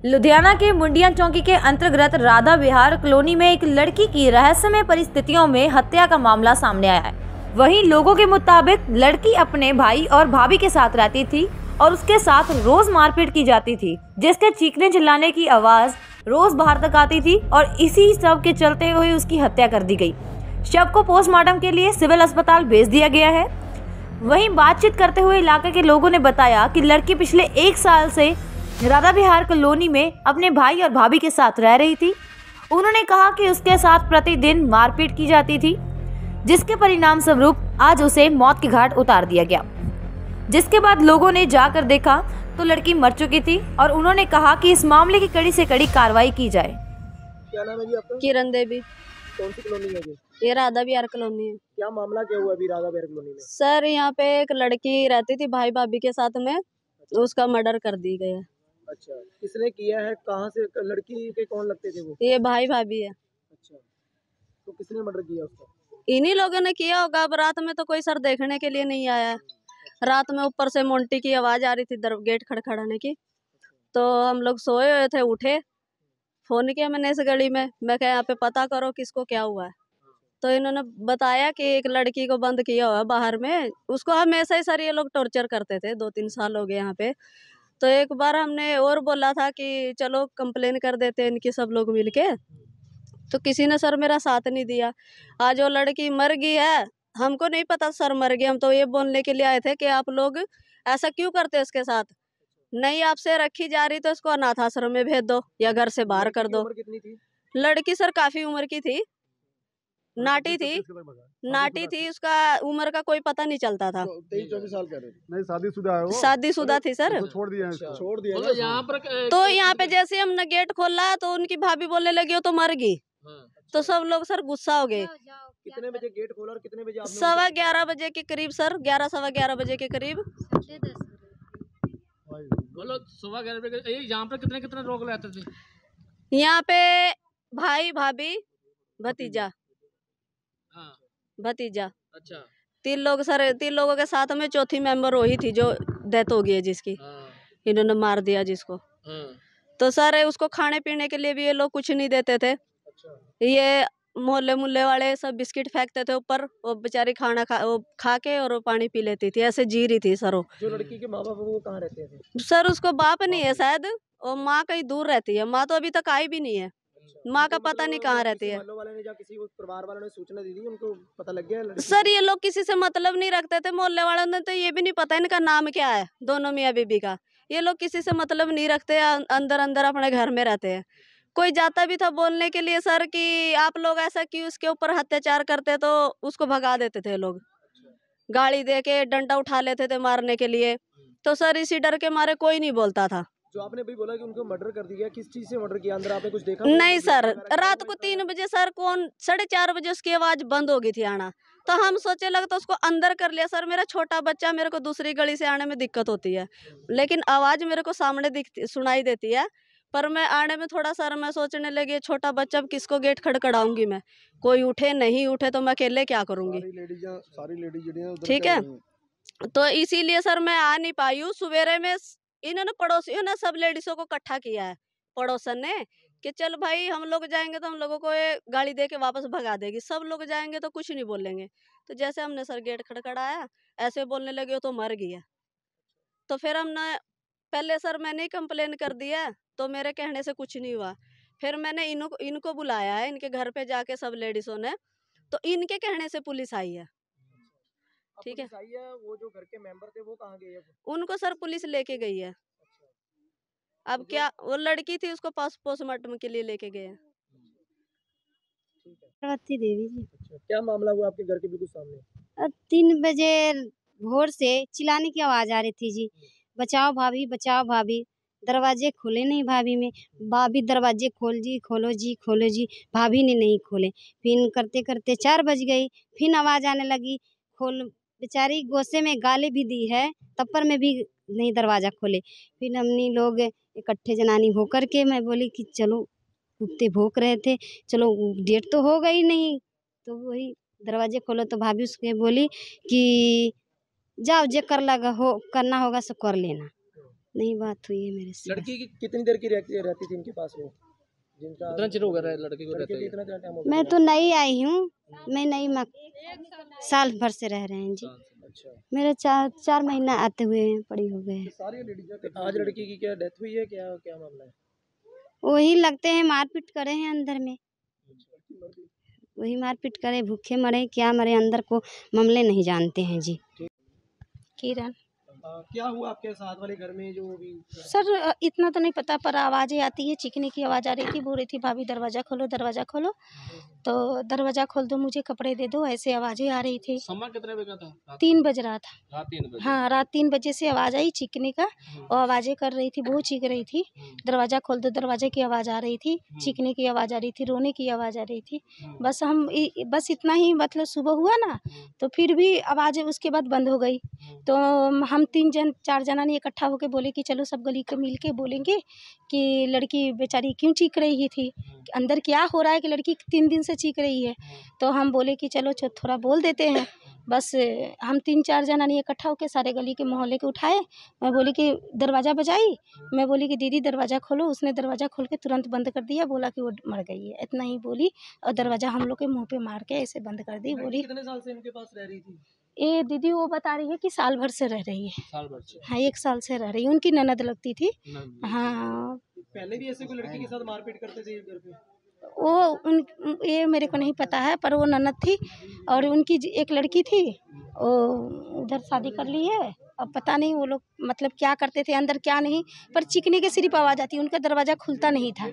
लुधियाना के मुंडिया चौकी के अंतर्गत राधा विहार कॉलोनी में एक लड़की की रहस्यमय परिस्थितियों में हत्या का मामला सामने आया है। वहीं लोगों के मुताबिक लड़की अपने भाई और भाभी के साथ रहती थी और उसके साथ रोज मारपीट की जाती थी, जिसके चीखने चिल्लाने की आवाज रोज बाहर तक आती थी और इसी सब के चलते हुए उसकी हत्या कर दी गई। शव को पोस्टमार्टम के लिए सिविल अस्पताल भेज दिया गया है। वहीं बातचीत करते हुए इलाके के लोगों ने बताया कि लड़की पिछले 1 साल से राधा विहार कॉलोनी में अपने भाई और भाभी के साथ रह रही थी। उन्होंने कहा कि उसके साथ प्रतिदिन मारपीट की जाती थी, जिसके परिणाम स्वरूप आज उसे मौत के घाट उतार दिया गया। जिसके बाद लोगों ने जाकर देखा तो लड़की मर चुकी थी और उन्होंने कहा कि इस मामले की कड़ी से कड़ी कार्रवाई की जाए। क्या नाम है जी आपका? किरण देवी। कौन सी कॉलोनी है ये राधा विहार कॉलोनी है। क्या मामला क्या हुआ अभी राधा विहार कॉलोनी में? सर यहाँ पे एक लड़की रहती थी भाई भाभी के साथ में, उसका मर्डर कर दी गया। अच्छा, किसने किया है? कहाँ से? लड़की के कौन लगते थे वो? ये भाई भाभी है। अच्छा, तो किसने मर्डर किया उसका? इन्हीं लोगों ने किया होगा। अब रात में तो कोई सर देखने के लिए नहीं आया। रात में ऊपर से मोंटी की आवाज आ रही थी गेट खड़खड़ाने की, तो हम लोग सोए हुए थे, उठे, फोन किया मैंने इस गली में, मैं कहा यहाँ पे पता करो किसको क्या हुआ है। तो इन्होंने बताया कि एक लड़की को बंद किया हुआ है बाहर में, उसको हमेशा ही सर ये लोग टॉर्चर करते थे। 2-3 साल हो गए यहाँ पे। तो एक बार हमने और बोला था कि चलो कंप्लेन कर देते हैं इनकी सब लोग मिलके, तो किसी ने सर मेरा साथ नहीं दिया। आज वो लड़की मर गई है, हमको नहीं पता सर मर गई। हम तो ये बोलने के लिए आए थे कि आप लोग ऐसा क्यों करते हैं इसके साथ, नहीं आपसे रखी जा रही तो इसको अनाथ आश्रम में भेज दो या घर से बाहर कर दो। उम्र कितनी थी? लड़की सर काफी उम्र की थी, नाटी थी, उसका उम्र का कोई पता नहीं चलता था। 23-24 साल कह रहे थे? नहीं, शादीशुदा है वो। शादीशुदा थी सर। तो छोड़ दिया इसको। छोड़ दिया मतलब ना यहाँ पर तो यहाँ पे जैसे हमने गेट खोला तो उनकी भाभी बोलने लगी हो तो मर गई। तो सब लोग सर गुस्सा हो गए। कितने बजे गेट खोला और कितने बजे आपने 11:15 बजे के करीब सर, 11-11:15 बजे के करीब। बोलो सुबह 11 बजे। यहाँ पर कितने कितने लोग रहते थे? यहाँ पे भाई भाभी भतीजा हाँ, भतीजा अच्छा। 3 लोग सर, 3 लोगों के साथ में चौथी मेंबर वही थी जो डेथ हो गई है, जिसकी हाँ, इन्होंने मार दिया जिसको। हाँ, तो सर उसको खाने पीने के लिए भी ये लोग कुछ नहीं देते थे। अच्छा, ये मोहल्ले मुहल्ले वाले सब बिस्किट फेंकते थे ऊपर, वो बेचारी खाना खा के और वो पानी पी लेती थी, ऐसे जी रही थी सर वो। जो लड़की के माँ बाप वो कहाँ रहते थे? सर उसको बाप नहीं है शायद, और माँ कहीं दूर रहती है। माँ तो अभी तक आई भी नहीं है। माँ का पता नहीं कहाँ रहती है। मोहल्ले वाले ने या किसी परिवार वालों ने सूचना दी थी, उनको पता लग गया लड़की? सर ये लोग किसी से मतलब नहीं रखते थे। मोहल्ले वालों ने तो ये भी नहीं पता इनका नाम क्या है, दोनों मियाँ बीबी का। ये लोग किसी से मतलब नहीं रखते, अंदर अंदर अपने घर में रहते हैं। कोई जाता भी था बोलने के लिए सर कि आप लोग ऐसा क्यों उसके ऊपर अत्याचार करते, तो उसको भगा देते थे लोग। गाड़ी दे के डंडा उठा लेते थे मारने के लिए। तो सर इसी डर के मारे कोई नहीं बोलता था। जो आपने भी बोला कि उनको मर्डर कर दिया, किस चीज से मर्डर किया? अंदर आपने कुछ देखा? नहीं सर, रात को 3 बजे सर, 4:30 बजे उसकी आवाज बंद हो गई थी आना। तो हम सोचे लगा तो उसको अंदर कर लिया। सर मेरा छोटा बच्चा, मेरे को दूसरी गली से आने में दिक्कत होती है, लेकिन आवाज मेरे को सामने सुनाई देती है। पर मैं आने में थोड़ा सर मैं सोचने लगी छोटा बच्चा, किसको गेट खड़खड़ाऊंगी मैं, कोई उठे नहीं उठे तो मैं अकेले क्या करूंगी। सारी लेडीज ठीक है, तो इसीलिए सर मैं आ नहीं पाई हूँ। सवेरे में इन्होंने पड़ोसियों ने सब लेडीजों को इकट्ठा किया है, पड़ोसन ने, कि चल भाई हम लोग जाएंगे तो हम लोगों को ये गाड़ी दे के वापस भगा देगी, सब लोग जाएंगे तो कुछ नहीं बोलेंगे। तो जैसे हमने सर गेट खड़खड़ाया, ऐसे बोलने लगे हो तो मर गया। तो फिर हमने पहले सर मैंने ही कंप्लेन कर दिया, तो मेरे कहने से कुछ नहीं हुआ। फिर मैंने इनको बुलाया है, इनके घर पे जाके सब लेडीजों ने, तो इनके कहने से पुलिस आई है। ठीक है, वो जो घर के मेंबर थे वो कहाँ गए? उनको सर पुलिस लेके गई है। अब क्या, वो लड़की थी उसको पोस्टमार्टम के लिए लेके गए हैं। पार्वती देवी जी। अच्छा, क्या मामला हुआ आपके घर के बिल्कुल सामने? 3 बजे भोर से चिल्लाने की आवाज आ रही थी जी, बचाओ भाभी बचाओ भाभी। दरवाजे खोले नहीं भाभी में, भाभी दरवाजे खोलो जी खोलो जी। भाभी ने नहीं खोले। फिर करते करते 4 बज गई, फिर आवाज आने लगी खोल। बेचारी गोसे में गाली भी दी है, तब पर में भी नहीं दरवाजा खोले। फिर हमने लोग इकट्ठे जनानी होकर के मैं बोली कि चलो, कुत्ते भौंक रहे थे, चलो डेट तो हो गई नहीं, तो वही दरवाजे खोलो। तो भाभी उसके बोली कि जाओ जे कर लगा हो करना होगा सो कर लेना। नहीं बात हुई है मेरे से। लड़की की कितनी देर की रहती थी इनके पास वो, जिनका कितना चिर हो गया लड़के को लड़के रहते को हुए? कितना टाइम हो मैं गया? तो नई आई हूँ, मैं नई साल भर से रह रहे हैं जी। अच्छा, मेरे 4 महीना आते हुए हैं, बड़ी हो गए हैं। सारी लेडीज आज लड़की की क्या डेथ हुई है, क्या क्या मामला है? वही लगते हैं मारपीट करे हैं अंदर में, वही मारपीट करे, भूखे मरे क्या मरे, अंदर को मामले नहीं जानते हैं जी। किरण क्या हुआ आपके साथ वाले घर में जो अभी? सर इतना तो नहीं पता पर आवाज़ें आती है, चीखने की आवाज़ आ रही थी, बोल रही थी भाभी दरवाज़ा खोलो दरवाज़ा खोलो, तो दरवाज़ा खोल दो मुझे कपड़े दे दो, ऐसे आवाज़ें आ रही थी। समय कितने बजे का था? 3 बज रहा था। रात 3 बजे। हाँ रात 3 बजे से आवाज़ आई चीखने का, और आवाज़ें कर रही थी, बहुत चीख रही थी, दरवाज़ा खोल दो दरवाजे की आवाज़ आ रही थी, चीखने की आवाज़ आ रही थी, रोने की आवाज़ आ रही थी। बस इतना ही, मतलब सुबह हुआ ना तो फिर भी आवाज़ उसके बाद बंद हो गई। तो हम 4 जना ने इकट्ठा होकर बोले कि चलो सब गली के मिल के बोलेंगे कि लड़की बेचारी क्यों चीख रही थी, अंदर क्या हो रहा है कि लड़की 3 दिन से चीख रही है। तो हम बोले कि चलो थोड़ा बोल देते हैं। बस हम 3-4 जना ने इकट्ठा होकर सारे गली के मोहल्ले के उठाए। मैं बोली कि दरवाज़ा बजाई, मैं बोली कि दीदी दरवाज़ा खोलो, उसने दरवाज़ा खोल के तुरंत बंद कर दिया, बोला कि वो मर गई है, इतना ही बोली, और दरवाज़ा हम लोग के मुँह पे मार के ऐसे बंद कर दी। बोली कितने साल से इनके पास रह रही थी? ये दीदी वो बता रही है कि साल भर से रह रही है। साल भर से? हाँ 1 साल से रह रही है, उनकी ननद लगती थी। नहीं। हाँ पहले भी ऐसे कोई लड़की के साथ मारपीट करते थे घर पे? ये मेरे को नहीं पता है, पर वो ननद थी और उनकी एक लड़की थी, वो उधर शादी कर ली है। अब पता नहीं वो लोग मतलब क्या करते थे अंदर क्या नहीं, पर चीखने के सिर्फ आवाज़ आती, उनका दरवाज़ा खुलता नहीं था।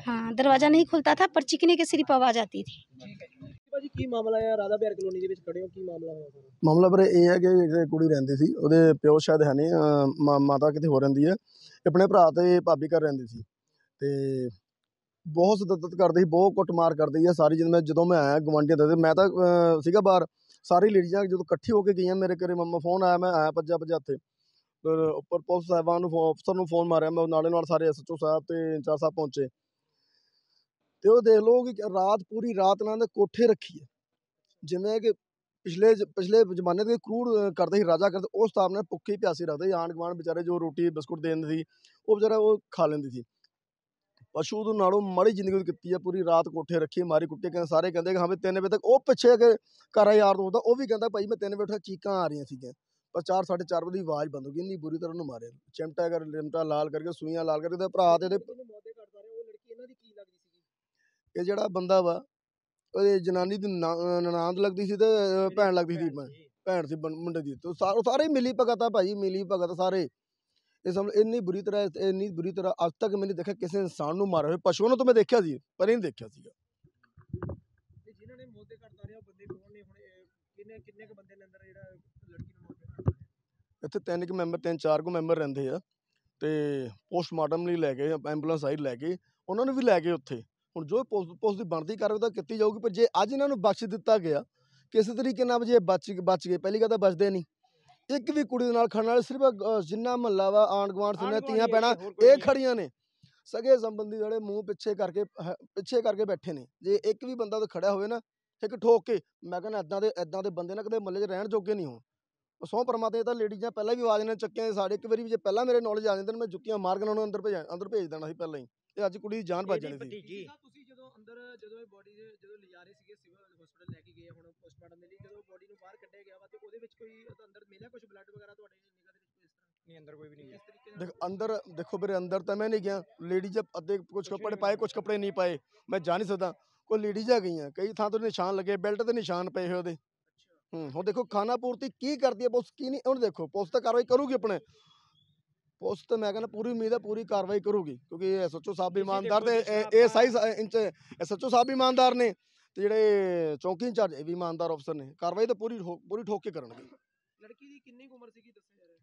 हाँ दरवाज़ा नहीं खुलता था, पर चीखने के सिर्फ आवाज़ आती थी। ਭਾਜੀ ਕੀ ਮਾਮਲਾ ਹੈ ਰਾਧਾ ਬਿਹਾਰ ਕਲੋਨੀ ਦੇ ਵਿੱਚ ਖੜੇ ਹੋ, ਕੀ ਮਾਮਲਾ ਹੋਇਆ ਸਾਰਾ? ਮਾਮਲਾ ਪਰ ਇਹ ਹੈ ਕਿ ਇੱਕ ਕੁੜੀ ਰਹਿੰਦੀ ਸੀ, ਉਹਦੇ ਪਿਓ ਸ਼ਾਇਦ ਹੈ ਨਹੀਂ, ਮਾਤਾ ਕਿਤੇ ਹੋਰ ਰਹਿੰਦੀ ਹੈ, ਆਪਣੇ ਭਰਾ ਤੇ ਭਾਬੀ ਘਰ ਰਹਿੰਦੀ ਸੀ ਤੇ ਬਹੁਤ ਸ਼ਿੱਦਤ ਕਰਦੀ ਸੀ, ਬਹੁਤ ਕੁੱਟਮਾਰ ਕਰਦੀ ਹੈ ਸਾਰੀ। ਜਦੋਂ ਮੈਂ ਆਇਆ ਗਵਾਂਢੀਆਂ ਦੇ, ਮੈਂ ਤਾਂ ਸੀਗਾ ਬਾਹਰ, ਸਾਰੀ ਲੇਡੀਜ਼ਾਂ ਜਦੋਂ ਇਕੱਠੀ ਹੋ ਕੇ ਗਈਆਂ ਮੇਰੇ ਘਰੇ, ਮੰਮਾ ਫੋਨ ਆਇਆ, ਮੈਂ ਆਇਆ ਭੱਜਾ ਇੱਥੇ, ਫਿਰ ਉੱਪਰ ਪੁਲਿਸ ਸਾਹਿਬਾਨ ਨੂੰ ਅਫਸਰ ਨੂੰ ਫੋਨ ਮਾਰਿਆ, ਮੈਂ ਨਾਲੇ ਨਾਲ ਸਾਰੇ SHO ਸਾਹਿਬ ਤੇ ਇੰਚਾਰਜ ਸਾਹਿਬ ਪਹੁੰਚੇ ਤੇ ਉਹ ਦੇਖ ਲਓ ਕਿ ਰਾਤ ਪੂਰੀ ਰਾਤ ਇਹਨਾਂ ਦੇ ਕੋਠੇ ਰੱਖੀ ਹੈ, ਜਿਵੇਂ ਕਿ ਪਿਛਲੇ ਜ਼ਮਾਨੇ ਦੇ ਕਰੂਰ ਕਰਦੇ ਸੀ, ਰਾਜਾ ਕਰਦੇ, ਉਸ ਹਿਸਾਬ ਨਾਲ ਭੁੱਖੀ ਪਿਆਸੀ ਰੱਖਦੇ ਸੀ। ਆਂਢ ਗੁਆਂਢ ਵਿਚਾਰੇ ਜੋ ਰੋਟੀ ਬਿਸਕੁਟ ਦੇ ਦਿੰਦੇ ਸੀ, ਉਹ ਵਿਚਾਰਾ ਉਹ ਖਾ ਲੈਂਦੀ ਸੀ। ਪਸ਼ੂ ਤੋਂ ਨਾਲੋਂ ਮਾੜੀ ਜ਼ਿੰਦਗੀ ਕੀਤੀ ਹੈ, ਪੂਰੀ ਰਾਤ ਕੋਠੇ ਰੱਖੀ, ਮਾਰੀ ਕੁੱਟੀ। ਕਹਿੰਦੇ ਸਾਰੇ ਕਹਿੰਦੇ ਕਿ ਹਾਂ ਵੀ 3 ਵਜੇ ਤੱਕ, ਉਹ ਪਿੱਛੇ ਕਿ ਘਰ ਯਾਰ ਦੋਸਤ ਉਹ ਵੀ ਕਹਿੰਦਾ ਭਾਈ ਮੈਂ 3 ਵਜੇ ਉੱਠਿਆ, ਚੀਕਾਂ ਆ ਰਹੀਆਂ ਸੀਗੀਆਂ, ਪਰ 4-4:30 ਵਜੇ ਦੀ ਆਵਾਜ਼ ਬੰਦ ਹੋ ਗਈ, ਇੰਨੀ ਬੁਰੀ ਤਰ੍ਹਾਂ ਉਹਨੂੰ ਮਾਰਿਆ, ਲਿਮਟਾ ਲਾਲ ਕਰਕੇ, ਸੂਈਆਂ ਲਾਲ ਕਰਕੇ। ਉਹਦੇ ਭਰਾ ਤੇ ਇਹਦੇ ਉਹ ਲੜਕੀ ਇਹਨਾਂ ਦੀ ਕੀ ਲੱਗਦੀ ਸੀਗੀ? ਇਹ ਜਿਹੜਾ ਬੰਦਾ ਵਾ, ਉਹਦੀ ਜਨਾਨੀ ਦੀ ਨਨਾਣ ਲੱਗਦੀ ਸੀ ਤੇ ਭੈਣ ਲੱਗਦੀ ਸੀ, ਭੈਣ ਸੀ ਮੁੰਡੇ ਦੀ। ਤੇ ਸਾਰੇ ਮਿਲੀ ਭਗਤ ਆ ਭਾਜੀ, ਮਿਲੀ ਭਗਤ ਸਾਰੇ। ਇਹ ਸਮਝ ਇੰਨੀ ਬੁਰੀ ਤਰ੍ਹਾਂ ਅੱਜ ਤੱਕ ਮੈंने ਦੇਖਿਆ ਕਿਸੇ ਇਨਸਾਨ ਨੂੰ ਮਾਰਿਆ ਹੋਇਆ। ਪਸ਼ੂਆਂ ਨੂੰ ਤਾਂ ਮੈਂ ਦੇਖਿਆ ਸੀ, ਪਰ ਨਹੀਂ ਦੇਖਿਆ ਸੀਗਾ। ਜਿਨ੍ਹਾਂ ਨੇ ਮੌਤ ਦੇ ਘਾਟ ਉਤਾਰਿਆ ਉਹ ਬੰਦੇ ਕੌਣ ਨੇ? ਹੁਣ ਕਿੰਨੇ ਕੁ ਬੰਦੇ ਨੇ ਅੰਦਰ ਜਿਹੜਾ ਲੜਕੀ ਨੂੰ ਮੌਤ ਦੇ ਘਾਟ ਉਤਾਰਿਆ? ਇੱਥੇ 3-4 ਕੁ ਮੈਂਬਰ ਰਹਿੰਦੇ ਆ ਤੇ ਪੋਸਟਮਾਰਟਮ ਲਈ ਲੈ ਗਏ, ਐਂਬੂਲੈਂਸ ਆਈ ਲੈ ਕੇ, ਉਹਨਾਂ ਨੂੰ ਵੀ ਲੈ ਗਏ ਉੱਥੇ। ਹੁਣ ਜੋ ਪੁਲਿਸ ਦੀ ਬਣਦੀ ਕਾਰਵਾਈ ਤਾਂ ਕੀਤੀ ਜਾਊਗੀ, ਪਰ ਜੇ ਅੱਜ ਇਹਨਾਂ ਨੂੰ ਬਖਸ਼ ਦਿੱਤਾ ਗਿਆ ਕਿਸੇ ਤਰੀਕੇ ਨਾਲ, ਜੇ ਬਚ ਗਏ, ਪਹਿਲੀ ਗੱਲ ਤਾਂ ਬਚਦੇ ਨਹੀਂ। ਇੱਕ ਵੀ ਕੁੜੀ ਦੇ ਨਾਲ ਖੜਨ ਵਾਲੇ ਸਿਰਫ ਜਿੰਨਾ ਮਹੱਲਾ ਵਾ, ਆਂਢ ਗੁਆਂਢ ਸੀ, ਧੀਆਂ ਭੈਣਾਂ ਇਹ ਖੜੀਆਂ ਨੇ, ਸਗੇ ਸੰਬੰਧੀ ਜਿਹੜੇ ਮੂੰਹ ਪਿੱਛੇ ਕਰਕੇ ਬੈਠੇ ਨੇ। ਜੇ ਇੱਕ ਵੀ ਬੰਦਾ ਤਾਂ ਖੜਿਆ ਹੋਵੇ ਨਾ ਇੱਕ ਠੋਕ ਕੇ, ਮੈਂ ਕਹਿੰਦਾ ਇੱਦਾਂ ਦੇ ਬੰਦੇ ਨਾ ਕਦੇ ਮਹੱਲੇ 'ਚ ਰਹਿਣ ਜੋਗੇ ਨਹੀਂ ਹੋਣ। ਸਹੁੰ ਪਰਮਾਤਮਾ, ਤਾਂ ਲੇਡੀਜ਼ਾਂ ਪਹਿਲਾਂ ਵੀ ਆਵਾਜ਼ ਨਾਲ ਚੱਕੀਆਂ ਸਾਡੇ। ਇੱਕ ਵਾਰੀ ਵੀ ਜੇ ਪਹਿਲਾਂ ਮੇਰੇ ਨੌਲੇਜ ਆ ਜਾਂਦੇ ਨੇ, ਮੈਂ ਜੁੱਤੀਆਂ ਮਾਰ ਕੇ ਉਹਨਾਂ ਨੂੰ ਅੰਦਰ ਭੇਜ ਦੇਣਾ ਸੀ ਪਹਿਲਾਂ ਹੀ, ਤੇ ਅੱਜ ਕੁੜੀ ਦੀ ਜਾਨ ਬਚ ਜਾਣੀ ਸੀ। ਤੁਸੀਂ ਜਦੋਂ ਇਹ ਬੋਡੀ ਜਦੋਂ ਲਿਜਾ ਰਹੇ ਸੀਗੇ ਸਿਵਲ ਹਸਪੀਟਲ ਲੈ ਕੇ ਗਏ ਹੁਣ ਪੋਸਟਮਾਰਟਮ ਦੇ ਲਈ, ਜਦੋਂ ਬੋਡੀ ਨੂੰ ਬਾਹਰ ਕੱਢਿਆ ਗਿਆ ਵਾ ਤੇ ਉਹਦੇ ਵਿੱਚ ਕੋਈ ਅੰਦਰ ਮਿਲਿਆ ਕੁਝ ਬਲੱਡ ਵਗੈਰਾ ਤੁਹਾਡੇ ਨਿਗਾਹ ਦੇ ਵਿੱਚ ਕੋਈ ਇਸ ਤਰ੍ਹਾਂ? ਨਹੀਂ, ਅੰਦਰ ਕੋਈ ਵੀ ਨਹੀਂ ਗਿਆ। ਅੰਦਰ ਦੇਖੋ ਵੀਰੇ, ਅੰਦਰ ਤਾਂ ਮੈਂ ਨਹੀਂ ਗਿਆ। ਲੇਡੀਜ਼ ਅੱਧੇ ਕੁਝ ਕੱਪੜੇ ਪਾਏ, ਕੁਝ ਕੱਪੜੇ ਨਹੀਂ ਪਾਏ, ਮੈਂ ਜਾ ਨਹੀਂ ਸਕਦਾ। ਕੋਈ ਲੇਡੀਜ਼ਾਂ ਗਈਆਂ, ਕਈ ਥਾਂ ਤੋਂ ਨਿਸ਼ਾਨ ਲੱਗੇ, ਬੈਲਟ ਤੇ ਨਿਸ਼ਾਨ ਪਏ ਹੋਏ ਉਹਦੇ। ਹੁਣ ਦੇਖੋ ਖਾਣਾ ਪੂਰਤੀ ਕੀ ਕਰਦੀ ਹੈ ਪੁਲਿਸ, ਕੀ ਨਹੀਂ। ਹੁਣ ਦੇਖੋ ਪੁਲਿਸ ਤਾਂ ਕਾਰਵਾਈ ਕਰੂਗੀ, ਆਪਣੇ ਪੁਲਿਸ ਤਾਂ ਮੈਂ ਕਹਿੰਦਾ ਪੂਰੀ ਉਮੀਦ ਹੈ ਪੂਰੀ ਕਾਰਵਾਈ ਕਰੂਗੀ, ਕਿਉਂਕਿ SHO ਸਾਹਿਬ ਵੀ ਇਮਾਨਦਾਰ ਤੇ SHO ਸਾਹਿਬ ਵੀ ਇਮਾਨਦਾਰ ਨੇ, ਤੇ ਜਿਹੜੇ ਚੌਂਕੀ ਇੰਚਾਰਜ ਇਹ ਵੀ ਇਮਾਨਦਾਰ ਅਫਸਰ ਨੇ। ਕਾਰਵਾਈ ਤਾਂ ਪੂਰੀ ਠੋਕ ਕੇ ਕਰਨਗੇ। ਲੜਕੀ ਦੀ ਕਿੰਨੀ ਉਮਰ ਸੀਗੀ ਦੱਸਿਆ ਜਾ ਰਿਹਾ?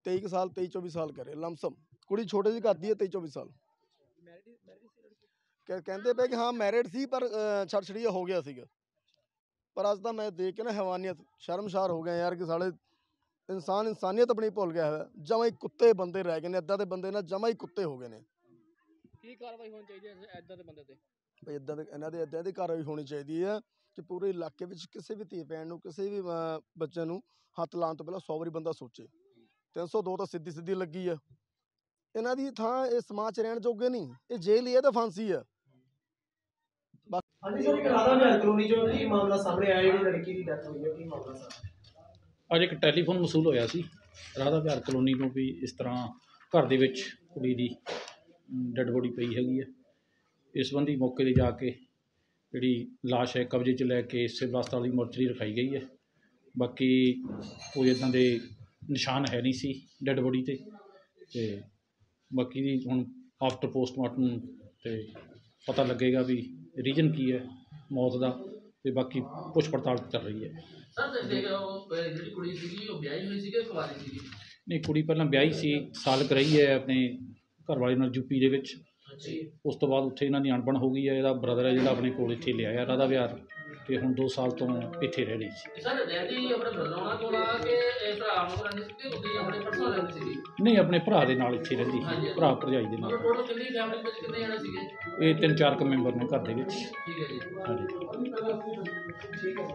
23 ਸਾਲ 23-24 ਸਾਲ ਕਰੇ ਲਮਸਮ। ਕੁੜੀ ਛੋਟੇ ਜਿਹੀ ਕਰਦੀ ਹੈ, 23-24 ਸਾਲ। ਮੈਰਿਡ ਸੀ ਲੜਕੀ? ਕਹਿੰਦੇ ਪਏ ਕਿ ਹਾਂ ਮੈਰਿਡ ਸੀ, ਪਰ ਛੜਛੜੀਆ ਹੋ ਗਿਆ ਸੀਗਾ। ਪਰ ਅੱਜ ਤਾਂ ਮੈਂ ਦੇਖ ਕੇ ਨਾ ਹੈਵਾਨੀਅਤ, ਸ਼ਰਮਸ਼ਾਰ ਹੋ ਗਿਆ ਯਾਰ, ਕਿ ਸਾਲੇ ਇਨਸਾਨੀਅਤ ਆਪਣੀ ਭੁੱਲ ਗਿਆ ਹੈ। ਜਮਾਂ ਹੀ ਕੁੱਤੇ ਬੰਦੇ ਰਹਿ ਗਏ ਨੇ, ਇੱਦਾਂ ਦੇ ਬੰਦੇ ਨਾ ਜਮਾਂ ਹੀ ਕੁੱਤੇ ਹੋ ਗਏ ਨੇ। ਕੀ ਕਾਰਵਾਈ ਹੋਣੀ ਚਾਹੀਦੀ ਹੈ ਐਦਾਂ ਦੇ ਬੰਦੇ ਤੇ? ਭਾਈ ਇੱਦਾਂ ਦੀ ਕਾਰਵਾਈ ਹੋਣੀ ਚਾਹੀਦੀ ਹੈ ਕਿ ਪੂਰੇ ਇਲਾਕੇ ਵਿੱਚ ਕਿਸੇ ਵੀ ਧੀ ਭੈਣ ਨੂੰ, ਕਿਸੇ ਵੀ ਬੱਚੇ ਨੂੰ ਹੱਥ ਲਾਉਣ ਤੋਂ ਪਹਿਲਾਂ 100 ਵਾਰੀ ਬੰਦਾ ਸੋਚੇ। 302 ਤਾਂ ਸਿੱਧੀ ਲੱਗੀ ਆ, ਇਹਨਾਂ ਦੀ ਥਾਂ ਇਹ ਸਮਾਜ 'ਚ ਰਹਿਣ ਜੋਗੇ ਨਹੀਂ, ਇਹ ਜੇਲ੍ਹ ਹੀ ਹੈ ਤਾਂ ਫਾਂਸੀ ਆ। ਹਾਂਜੀ ਸਰ, ਇੱਕ ਰਾਧਾ ਵਿਹਾਰ ਕਲੋਨੀ ਚੋਂ ਕੀ ਮਾਮਲਾ ਸਾਹਮਣੇ ਆਇਆ, ਜਿਹੜੀ ਲੜਕੀ ਦੀ ਡੈਥ ਹੋਈ ਹੈ, ਕੀ ਮਾਮਲਾ ਸਰ? ਅੱਜ ਇੱਕ ਟੈਲੀਫੋਨ ਮਸੂਲ ਹੋਇਆ ਸੀ ਰਾਧਾ ਵਿਹਾਰ ਕਲੋਨੀ ਨੂੰ ਵੀ ਇਸ ਤਰ੍ਹਾਂ ਘਰ ਦੇ ਵਿੱਚ ਕੁੜੀ ਦੀ ਡੈੱਡ ਬੋਡੀ ਪਈ ਹੈਗੀ ਹੈ। ਇਸ ਸੰਬੰਧੀ ਮੌਕੇ 'ਤੇ ਜਾ ਕੇ ਜਿਹੜੀ ਲਾਸ਼ ਹੈ ਕਬਜ਼ੇ 'ਚ ਲੈ ਕੇ ਸਿਵਲ ਹਸਪਤਾਲ ਦੀ ਮੋਰਚਰੀ ਰਖਾਈ ਗਈ ਹੈ। ਬਾਕੀ ਕੋਈ ਇੱਦਾਂ ਦੇ ਨਿਸ਼ਾਨ ਹੈ ਨਹੀਂ ਸੀ ਡੈੱਡ ਬੋਡੀ 'ਤੇ ਬਾਕੀ ਦੀ ਹੁਣ ਆਫਟਰ ਪੋਸਟਮਾਰਟਮ ਤੇ ਪਤਾ ਲੱਗੇਗਾ ਵੀ ਰੀਜਨ ਕੀ ਹੈ ਮੌਤ ਦਾ, ਤੇ ਬਾਕੀ ਪੁੱਛ ਪੜਤਾਲ ਚੱਲ ਰਹੀ ਹੈ। ਸਰ ਜਿਹੜੀ ਕੁੜੀ ਸੀਗੀ ਉਹ ਵਿਆਹੀ ਹੋਈ ਸੀ ਕਿ ਕੁਆਰੀ ਸੀਗੀ? ਨਹੀਂ, ਕੁੜੀ ਪਹਿਲਾਂ ਵਿਆਹੀ ਸੀ, ਸਾਲ ਰਹੀ ਹੈ ਆਪਣੇ ਘਰ ਵਾਲੇ ਨਾਲ ਯੂਪੀ ਦੇ ਵਿੱਚ। ਉਸ ਤੋਂ ਬਾਅਦ ਉੱਥੇ ਇਹਨਾਂ ਦੀ ਅਣਬਣ ਹੋ ਗਈ ਹੈ। ਇਹਦਾ ਬ੍ਰਦਰ ਹੈ ਜਿਹੜਾ ਆਪਣੇ ਕੋਲ ਇੱਥੇ ਲਿਆਇਆ ਰਾਧਾ ਵਿਹਾਰ, ਤੇ ਹੁਣ 2 ਸਾਲ ਤੋਂ ਇੱਥੇ ਰਹਿ ਰਹੀ ਸੀ। ਸਰ ਰਹਿੰਦੀ ਆਪਣੇ ਬ੍ਰਦਰ ਕੋਲ ਆ ਕੇ ਭਰਾ ਨੂੰ ਰਹਿੰਦੀ ਸੀ ਕਿ ਉੱਥੇ ਆਪਣੇ ਪਰਸਨਲ ਰਹਿੰਦੀ ਸੀਗੀ? ਨਹੀਂ, ਆਪਣੇ ਭਰਾ ਦੇ ਨਾਲ ਇੱਥੇ ਰਹਿੰਦੀ ਸੀ, ਭਰਾ ਭਰਜਾਈ ਦੇ ਨਾਲ। ਟੋਟਲ ਕਿੰਨੀ ਫੈਮਿਲੀ ਵਿੱਚ ਕਿੰਨੇ ਜਣੇ ਸੀਗੇ? ਇਹ 3-4 ਮੈਂਬਰ ਨੇ ਘਰ ਦੇ ਵਿੱਚ। ਠੀਕ ਹੈ ਜੀ। ਹਾਂਜੀ। ਠੀਕ ਹੈ।